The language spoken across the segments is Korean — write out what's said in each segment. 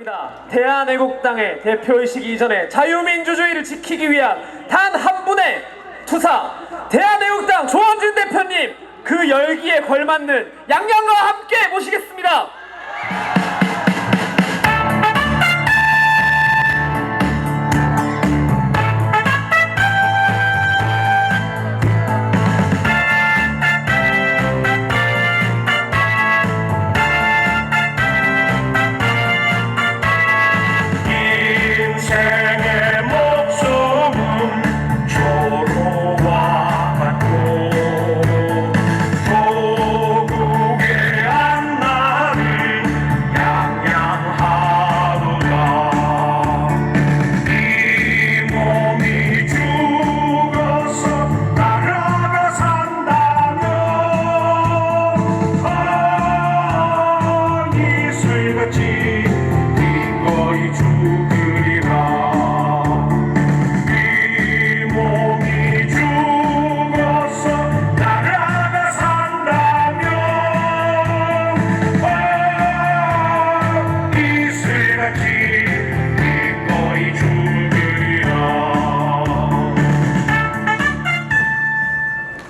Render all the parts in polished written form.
있습니다. 대한애국당의 대표이시기 이전에 자유민주주의를 지키기 위한 단 한 분의 투사, 대한애국당 조원진 대표님, 그 열기에 걸맞는 양양과 함께 모시겠습니다.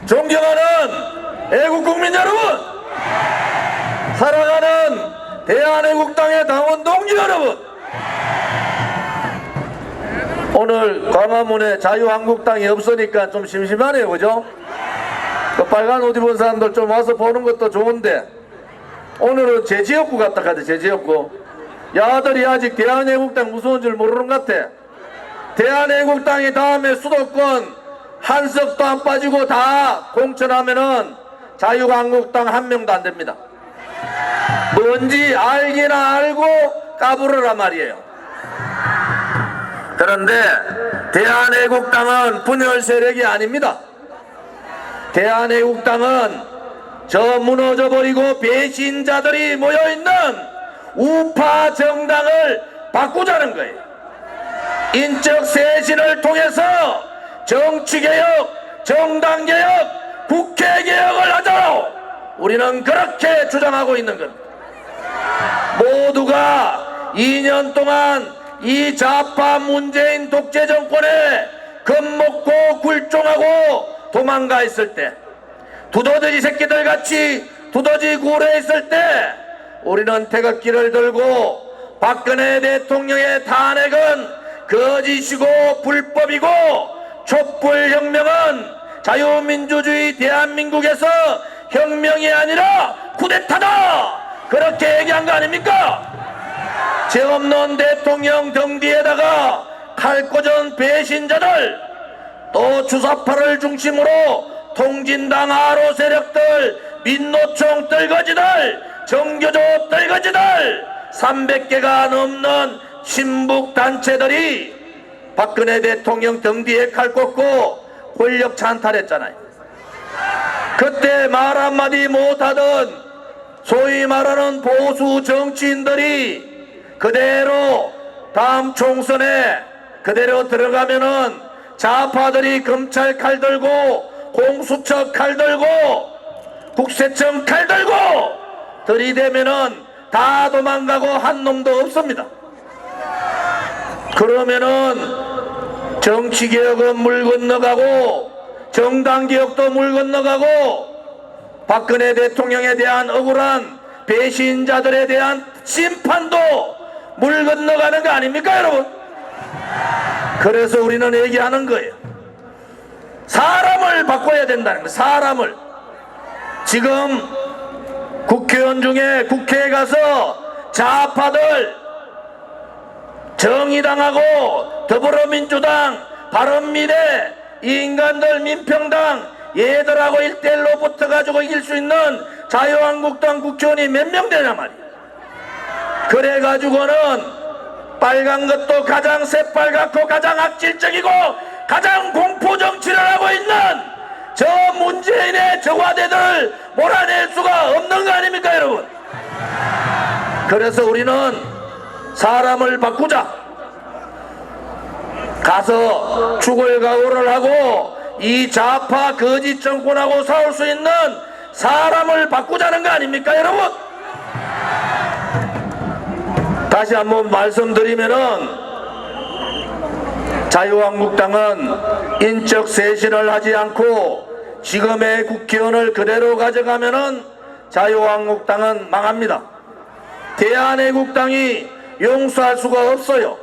존경하는 애국국민 여러분, 사랑하는 대한애국당의 당원 동지 여러분, 오늘 광화문에 자유한국당이 없으니까 좀 심심하네요, 그죠? 그 빨간 옷 입은 사람들 좀 와서 보는 것도 좋은데, 오늘은 제 지역구 같다 카대. 제 지역구 야들이 아직 대한애국당 무서운 줄 모르는 것 같아. 대한애국당이 다음에 수도권 한석도 안 빠지고 다 공천하면은 자유한국당 한 명도 안 됩니다. 뭔지 알기나 알고 까부르란 말이에요. 그런데 대한애국당은 분열 세력이 아닙니다. 대한애국당은 저 무너져버리고 배신자들이 모여있는 우파 정당을 바꾸자는 거예요. 인적 쇄신을 통해서 정치개혁, 정당개혁, 국회개혁을 하자고 우리는 그렇게 주장하고 있는 겁니다. 모두가 2년 동안 이 좌파 문재인 독재 정권에 겁먹고 굴종하고 도망가 있을 때, 두더지 새끼들 같이 두더지 굴에 있을 때, 우리는 태극기를 들고 박근혜 대통령의 탄핵은 거짓이고 불법이고 촛불혁명은 자유민주주의 대한민국에서 혁명이 아니라 쿠데타다, 그렇게 얘기한 거 아닙니까? 죄 없는 대통령 등 뒤에다가 칼 꽂은 배신자들, 또 주사파를 중심으로 통진당 아로 세력들, 민노총 떨거지들, 정교조 떨거지들 300개가 넘는 친북단체들이 박근혜 대통령 등 뒤에 칼 꽂고 권력 찬탈했잖아요. 그때 말 한마디 못하던 소위 말하는 보수 정치인들이 그대로 다음 총선에 그대로 들어가면은 좌파들이 검찰 칼 들고 공수처 칼 들고 국세청 칼 들고 들이대면은 다 도망가고 한 놈도 없습니다. 그러면은 정치개혁은 물 건너가고 정당개혁도 물 건너가고 박근혜 대통령에 대한 억울한 배신자들에 대한 심판도 물 건너가는 거 아닙니까, 여러분? 그래서 우리는 얘기하는 거예요. 사람을 바꿔야 된다는 거예요. 사람을. 지금 국회의원 중에 국회에 가서 좌파들, 정의당하고 더불어민주당, 바른미래, 이 인간들 민평당 얘들하고 1대1로 붙어가지고 이길 수 있는 자유한국당 국회의원이 몇 명 되냐 말이야. 그래가지고는 빨간 것도 가장 새빨갛고 가장 악질적이고 가장 공포정치를 하고 있는 저 문재인의 저과대들을 몰아낼 수가 없는 거 아닙니까, 여러분? 그래서 우리는 사람을 바꾸자. 가서 죽을 각오를 하고 이 좌파 거짓 정권하고 싸울 수 있는 사람을 바꾸자는 거 아닙니까, 여러분? 다시 한번 말씀드리면은 자유한국당은 인적 쇄신을 하지 않고 지금의 국회의원을 그대로 가져가면은 자유한국당은 망합니다. 대한애국당이 용서할 수가 없어요.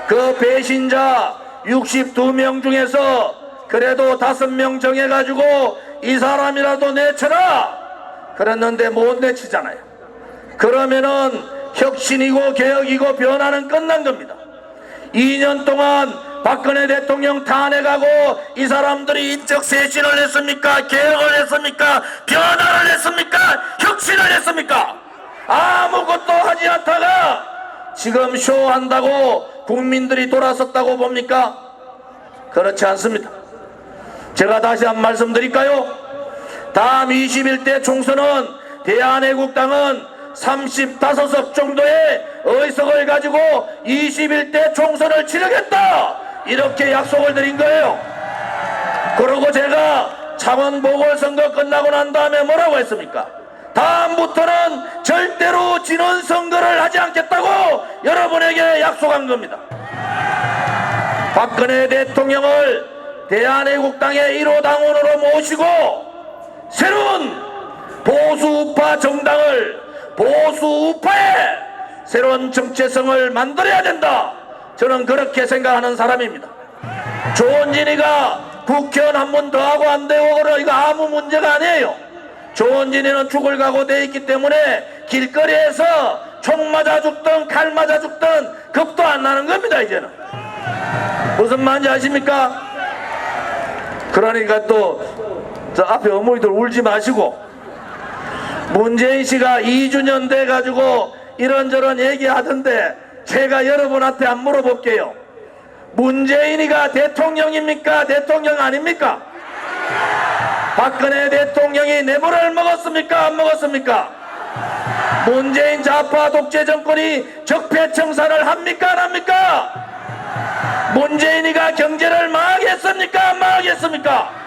그 배신자 62명 중에서 그래도 5명 정해가지고 이 사람이라도 내쳐라 그랬는데 못 내치잖아요. 그러면은 혁신이고 개혁이고 변화는 끝난 겁니다. 2년 동안 박근혜 대통령 탄핵하고 이 사람들이 인적 쇄신을 했습니까? 개혁을 했습니까? 변화를 했습니까? 혁신을 했습니까? 아무것도 하지 않다가 지금 쇼한다고 국민들이 돌아섰다고 봅니까? 그렇지 않습니다. 제가 다시 한 말씀드릴까요? 다음 21대 총선은 대한애국당은 35석 정도의 의석을 가지고 21대 총선을 치르겠다 이렇게 약속을 드린 거예요. 그리고 제가 창원 보궐선거 끝나고 난 다음에 뭐라고 했습니까? 다음부터는 절대로 지는 선거를 하지 않겠다고 여러분에게 약속한 겁니다. 박근혜 대통령을 대한애국당의 1호 당원으로 모시고 새로운 보수우파 정당을 보수우파의 새로운 정체성을 만들어야 된다. 저는 그렇게 생각하는 사람입니다. 조원진이가 국회의원 한 번 더 하고 안 되고 그래 이거 아무 문제가 아니에요. 조원진이는 죽을 각오 돼 있기 때문에 길거리에서 총 맞아 죽든 칼 맞아 죽든 겁도 안 나는 겁니다. 이제는 무슨 말인지 아십니까? 그러니까 또 저 앞에 어머니들 울지 마시고 문재인 씨가 2주년 돼 가지고 이런저런 얘기하던데 제가 여러분한테 안 물어볼게요. 문재인이가 대통령입니까? 대통령 아닙니까? 박근혜 대통령이 뇌물을 먹었습니까? 안 먹었습니까? 문재인 좌파 독재 정권이 적폐청산을 합니까? 안 합니까? 문재인이가 경제를 망하겠습니까? 안 망하겠습니까?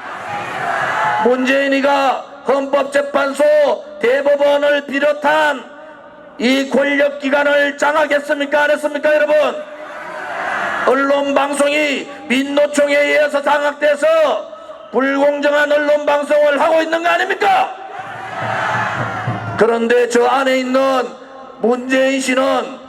문재인이가 헌법재판소 대법원을 비롯한 이 권력기관을 장악했습니까? 안 했습니까? 여러분 언론방송이 민노총에 의해서 장악돼서 불공정한 언론방송을 하고 있는 거 아닙니까? 그런데 저 안에 있는 문재인 씨는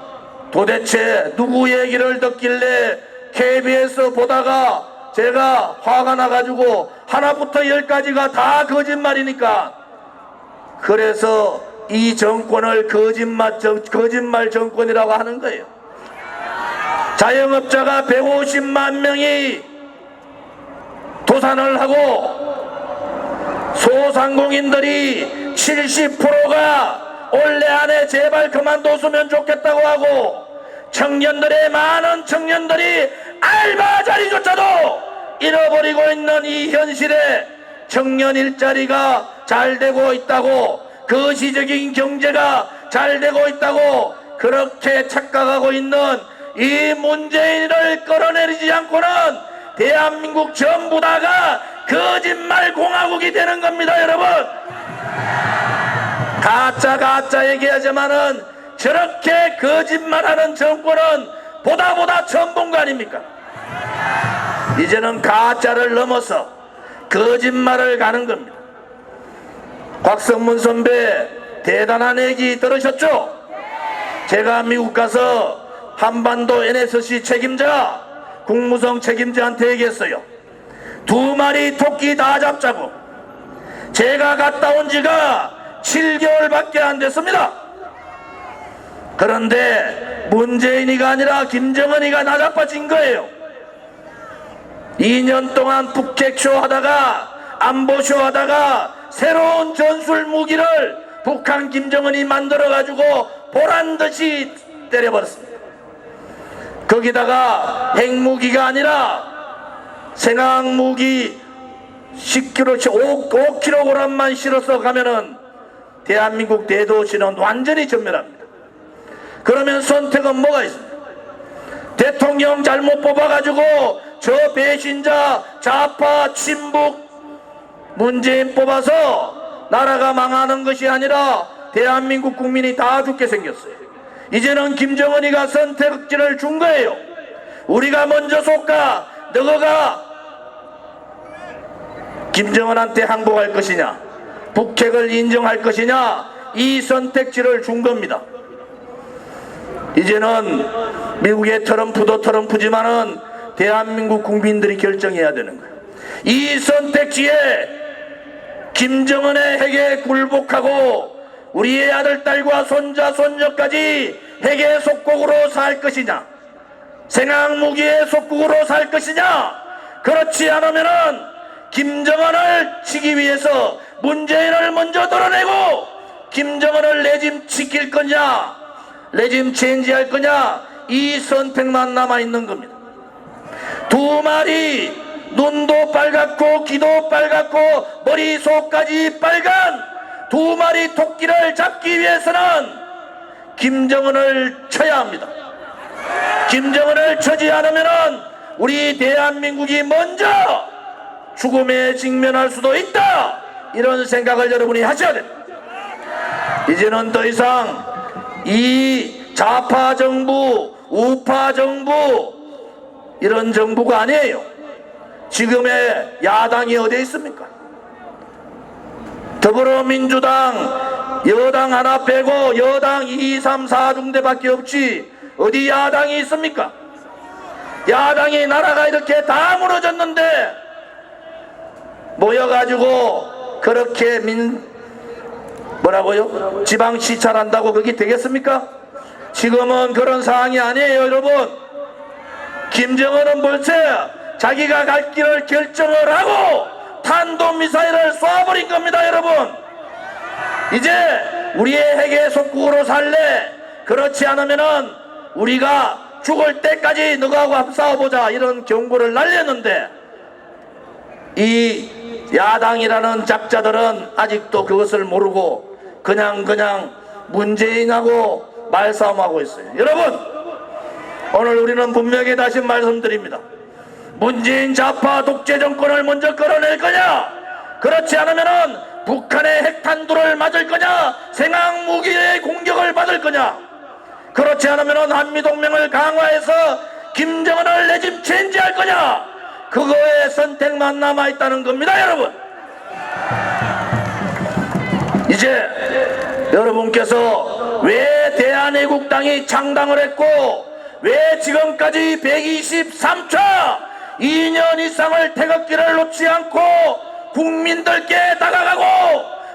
도대체 누구 얘기를 듣길래 KBS 보다가 제가 화가 나가지고 하나부터 10까지가 다 거짓말이니까 그래서 이 정권을 거짓말 정권이라고 하는 거예요. 자영업자가 150만 명이 도산을 하고 소상공인들이 70%가 올해 안에 제발 그만뒀으면 좋겠다고 하고 청년들의 많은 청년들이 알바 자리조차도 잃어버리고 있는 이 현실에 청년 일자리가 잘 되고 있다고 거시적인 경제가 잘 되고 있다고 그렇게 착각하고 있는 이 문재인을 끌어내리지 않고는 대한민국 전부 다가 거짓말 공화국이 되는 겁니다. 여러분 가짜 얘기하지만은 저렇게 거짓말하는 정권은 보다 처음 본 거 아닙니까? 이제는 가짜를 넘어서 거짓말을 가는 겁니다. 곽성문 선배 대단한 얘기 들으셨죠? 제가 미국 가서 한반도 NSC 책임자 국무성 책임자한테 얘기했어요. 2마리 토끼 다 잡자고. 제가 갔다 온 지가 7개월밖에 안 됐습니다. 그런데 문재인이가 아니라 김정은이가 나자빠진 거예요. 2년 동안 북핵쇼 하다가 안보쇼 하다가 새로운 전술 무기를 북한 김정은이 만들어 가지고 보란듯이 때려버렸습니다. 거기다가 핵무기가 아니라 생화학무기 10kg, 5kg만 실어서 가면은 대한민국 대도시는 완전히 전멸합니다. 그러면 선택은 뭐가 있습니까? 대통령 잘못 뽑아가지고 저 배신자 좌파 친북 문재인 뽑아서 나라가 망하는 것이 아니라 대한민국 국민이 다 죽게 생겼어요. 이제는 김정은이가 선택지를 준 거예요. 우리가 먼저 쏠까 너가 김정은한테 항복할 것이냐 북핵을 인정할 것이냐 이 선택지를 준 겁니다. 이제는 미국의 트럼프도 트럼프지만은 대한민국 국민들이 결정해야 되는 거예요. 이 선택지에 김정은의 핵에 굴복하고 우리의 아들, 딸과 손자, 손녀까지 핵의 속국으로 살 것이냐 생학무기의 속국으로 살 것이냐 그렇지 않으면은 김정은을 치기 위해서 문재인을 먼저 드러내고 김정은을 레짐 지킬 거냐 레짐 체인지할 거냐 이 선택만 남아있는 겁니다. 두 마리 눈도 빨갛고 귀도 빨갛고 머리속까지 빨간 두 마리 토끼를 잡기 위해서는 김정은을 쳐야 합니다. 김정은을 쳐지 않으면 우리 대한민국이 먼저 죽음에 직면할 수도 있다 이런 생각을 여러분이 하셔야 됩니다. 이제는 더 이상 이 좌파 정부 우파 정부 이런 정부가 아니에요. 지금의 야당이 어디에 있습니까? 더불어민주당 여당 하나 빼고 여당 2, 3, 4중대밖에 없지 어디 야당이 있습니까? 야당이 나라가 이렇게 다 무너졌는데 모여가지고 그렇게 뭐라고요? 지방 시찰한다고 그게 되겠습니까? 지금은 그런 상황이 아니에요. 여러분 김정은은 벌써 자기가 갈 길을 결정을 하고 탄도미사일을 쏴버린 겁니다. 여러분 이제 우리의 핵의 속국으로 살래 그렇지 않으면은 우리가 죽을 때까지 너하고 한번 싸워보자 이런 경고를 날렸는데 이 야당이라는 작자들은 아직도 그것을 모르고 그냥 문재인하고 말싸움하고 있어요. 여러분 오늘 우리는 분명히 다시 말씀드립니다. 문재인 좌파 독재 정권을 먼저 끌어낼 거냐 그렇지 않으면은 북한의 핵탄두를 맞을 거냐 생학무기의 공격을 받을 거냐 그렇지 않으면은 한미동맹을 강화해서 김정은을 레짐 체인지할 거냐 그거의 선택만 남아있다는 겁니다. 여러분 이제 여러분께서 왜 대한애국당이 창당을 했고 왜 지금까지 123차 2년 이상을 태극기를 놓지 않고 국민들께 다가가고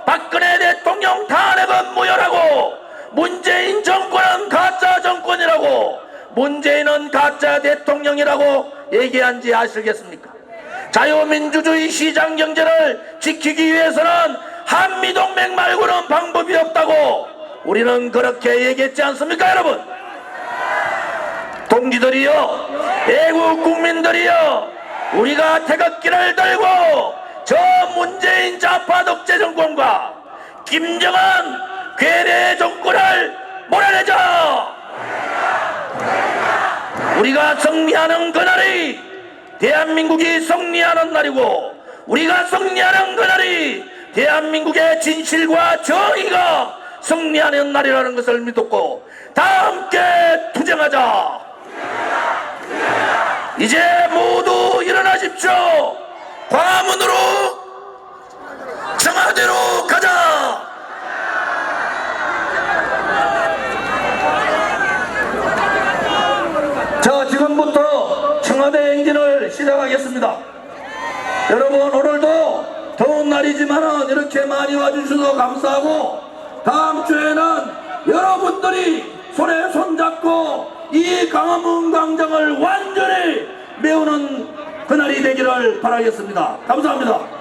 박근혜 대통령 탄핵은 무효라고 문재인 정권은 가짜 정권이라고 문재인은 가짜 대통령이라고 얘기한지 아시겠습니까? 자유민주주의 시장경제를 지키기 위해서는 한미동맹 말고는 방법이 없다고 우리는 그렇게 얘기했지 않습니까? 여러분 동지들이여 애국 국민들이여 우리가 태극기를 들고 저 문재인 좌파 독재 정권과 김정은 괴뢰 정권을 몰아내자. 우리가 승리하는 그날이 대한민국이 승리하는 날이고 우리가 승리하는 그날이 대한민국의 진실과 정의가 승리하는 날이라는 것을 믿었고 다 함께 투쟁하자. 이제 모두 일어나십시오. 광화문으로 청와대로 가자. 자, 지금부터 청와대 행진을 시작하겠습니다. 여러분 오늘도 더운 날이지만 이렇게 많이 와주셔서 감사하고 다음 주에는 여러분들이 손에 손잡고 이 광화문 광장을 완전히 메우는 그날이 되기를 바라겠습니다. 감사합니다.